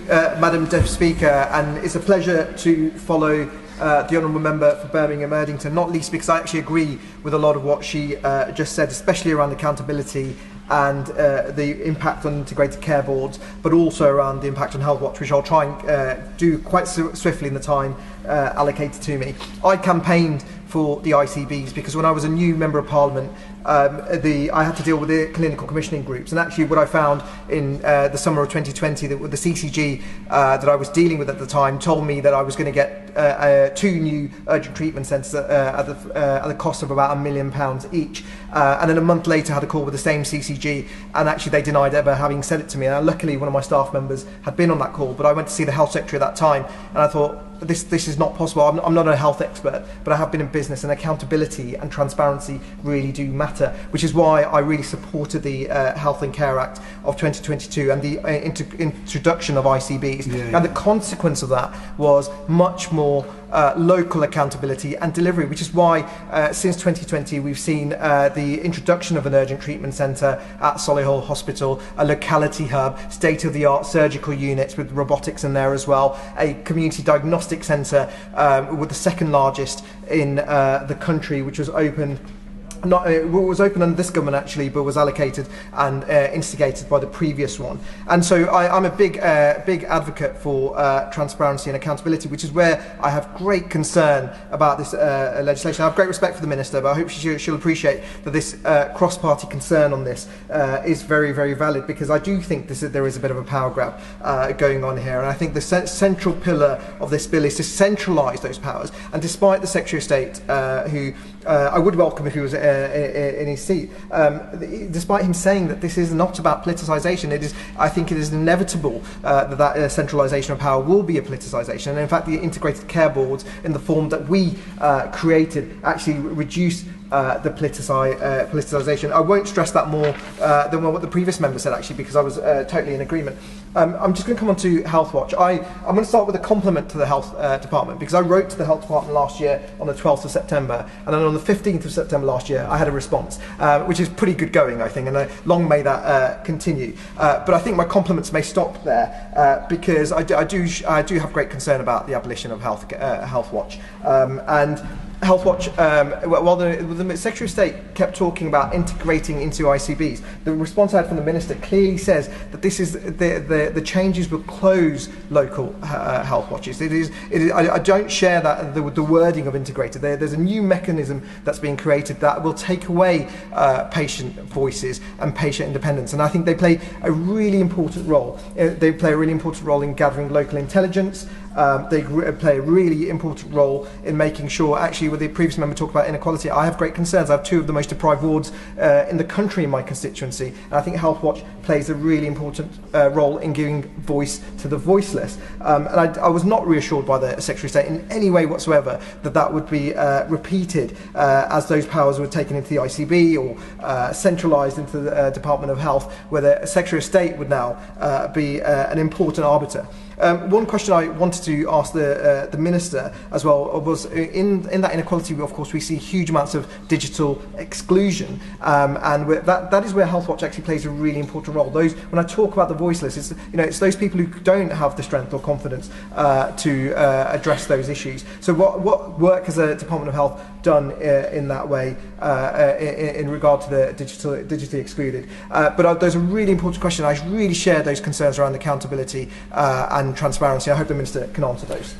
Madam Deputy Speaker, and it's a pleasure to follow the Honourable Member for Birmingham Erdington, not least because I actually agree with a lot of what she just said, especially around accountability and the impact on integrated care boards, but also around the impact on Health Watch, which I'll try and do quite swiftly in the time allocated to me. I campaigned for the ICBs because when I was a new Member of Parliament, I had to deal with the clinical commissioning groups, and actually what I found in the summer of 2020, that the CCG that I was dealing with at the time told me that I was going to get 2 new urgent treatment centres at the cost of about £1 million each, and then a month later I had a call with the same CCG, and actually they denied ever having said it to me. And luckily one of my staff members had been on that call, but I went to see the Health Secretary at that time, and I thought, this is not possible. I'm not a health expert, but I have been in business, and accountability and transparency really do matter, which is why I really supported the Health and Care Act of 2022 and the introduction of ICBs. And the consequence of that was much more local accountability and delivery, which is why since 2020 we've seen the introduction of an urgent treatment centre at Solihull Hospital, a locality hub, state-of-the-art surgical units with robotics in there as well, a community diagnostic centre with the second largest in the country, which was opened. It was open under this government actually, but was allocated and instigated by the previous one. And so I'm a big advocate for transparency and accountability, which is where I have great concern about this legislation. I have great respect for the Minister, but I hope she'll appreciate that this cross-party concern on this is very, very valid, because I do think there is a bit of a power grab going on here. And I think the central pillar of this bill is to centralise those powers. And despite the Secretary of State, who I would welcome if he was in his seat, despite him saying that this is not about politicisation, I think it is inevitable that centralisation of power will be a politicisation. And in fact, the integrated care boards, in the form that we created, actually reduce the politicisation. I won't stress that more than what the previous member said, actually, because I was totally in agreement. I'm just going to come on to Health Watch. I'm going to start with a compliment to the Health Department, because I wrote to the Health Department last year on the 12th of September, and then on the 15th of September last year I had a response, which is pretty good going, I think, and long may that continue. But I think my compliments may stop there, because I do have great concern about the abolition of Health Watch. And Health Watch, while the Secretary of State kept talking about integrating into ICBs, the response I had from the Minister clearly says that this is the changes will close local health watches. I don't share that the wording of integrated. There's a new mechanism that's being created that will take away patient voices and patient independence, and I think they play a really important role. They play a really important role in gathering local intelligence. They play a really important role in making sure, actually, with the previous member talked about inequality, I have great concerns. I have 2 of the most deprived wards in the country in my constituency, and I think Health Watch plays a really important role in giving voice to the voiceless. And I was not reassured by the Secretary of State in any way whatsoever that would be repeated as those powers were taken into the ICB or centralised into the Department of Health, where the Secretary of State would now be an important arbiter. One question I wanted to ask the Minister as well was, in that inequality, of course, we see huge amounts of digital exclusion, and that is where Health Watch actually plays a really important role. When I talk about the voiceless, it's those people who don't have the strength or confidence to address those issues. So what work has the Department of Health done in that way in regard to the digitally excluded? But those are really important questions. I really share those concerns around accountability and transparency. I hope the Minister can answer those.